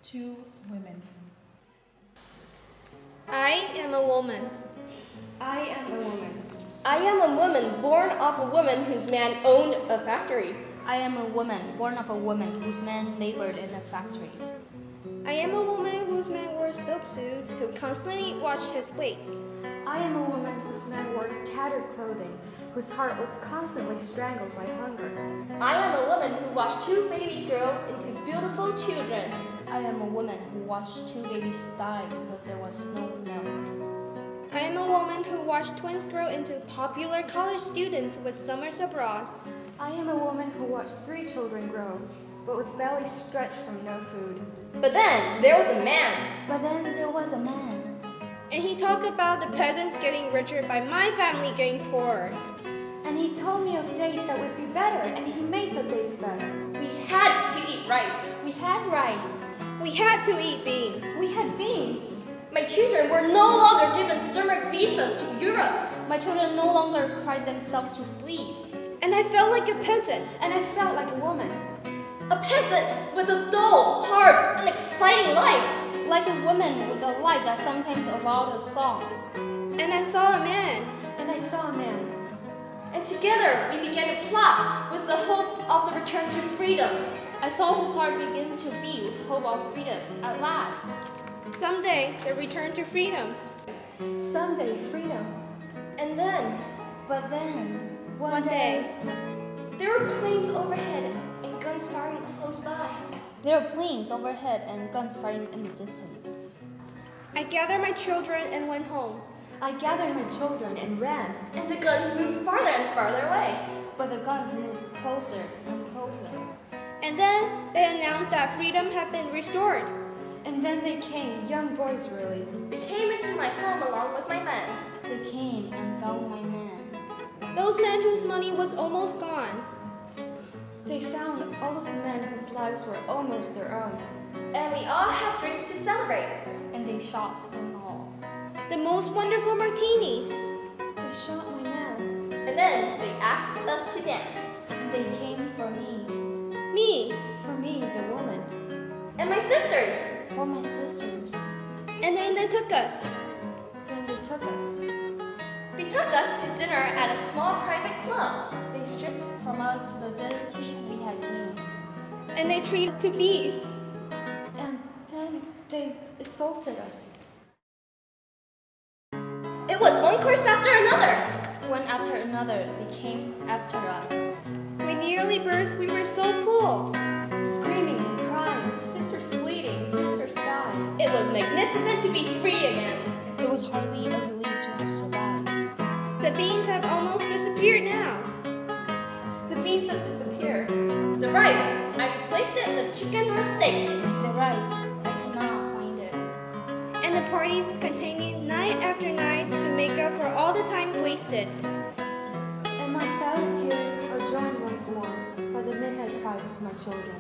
Two women. I am a woman. I am a woman. I am a woman born of a woman whose man owned a factory. I am a woman born of a woman whose man labored in a factory. I am a woman whose man wore silk suits, who constantly watched his weight. I am a woman whose man wore tattered clothing, whose heart was constantly strangled by hunger. I am a woman who watched two babies grow into beautiful children. I am a woman who watched two babies die because there was no milk. I am a woman who watched twins grow into popular college students with summers abroad. I am a woman who watched 3 children grow, but with bellies stretched from no food. But then there was a man. But then there was a man. And he talked about the peasants getting richer by my family getting poorer. And he told me of days that would be better, and he made the days better. We had to eat rice. We had rice. We had to eat beans. We had beans. My children were no longer given summer visas to Europe. My children no longer cried themselves to sleep. And I felt like a peasant. And I felt like a woman. A peasant with a dull, hard, unexciting life. Like a woman with a life that sometimes allowed a song. And I saw a man. And I saw a man. And together we began to plot with the hope of the return to freedom. I saw his heart begin to beat with hope of freedom at last. Someday, the return to freedom. Someday, freedom. And then, But then, One day, there were planes overhead and guns firing close by. there were planes overhead and guns firing in the distance. I gathered my children and went home. I gathered my children and ran. And the guns moved farther and farther away. But the guns moved closer and closer. And then they announced that freedom had been restored. And then they came, young boys really. They came into my home along with my men. They came and found my man. Those men whose money was almost gone. They found all of the men whose lives were almost their own. And we all had drinks to celebrate. And they shot them all. The most wonderful martinis. They shot my man. And then they asked us to dance. And they came for me. Me. For me, the woman. And my sisters. For my sisters. And then they took us. Then they took us. They took us to dinner at a small private club. They stripped from us the dignity we had gained. And they treated us to beef. And then they assaulted us. It was one course after another. One after another, they came after us. We nearly burst, we were so full. Screaming and crying, sisters bleeding, sisters dying. It was magnificent to be free again. It was hardly a relief to have survived. The beans have almost disappeared now. The beans have disappeared. The rice, I replaced it with chicken or steak. The rice, I cannot find it. And the parties continued night after night to make up for all the time wasted. And my silent tears are joined once more by the midnight cries of my children.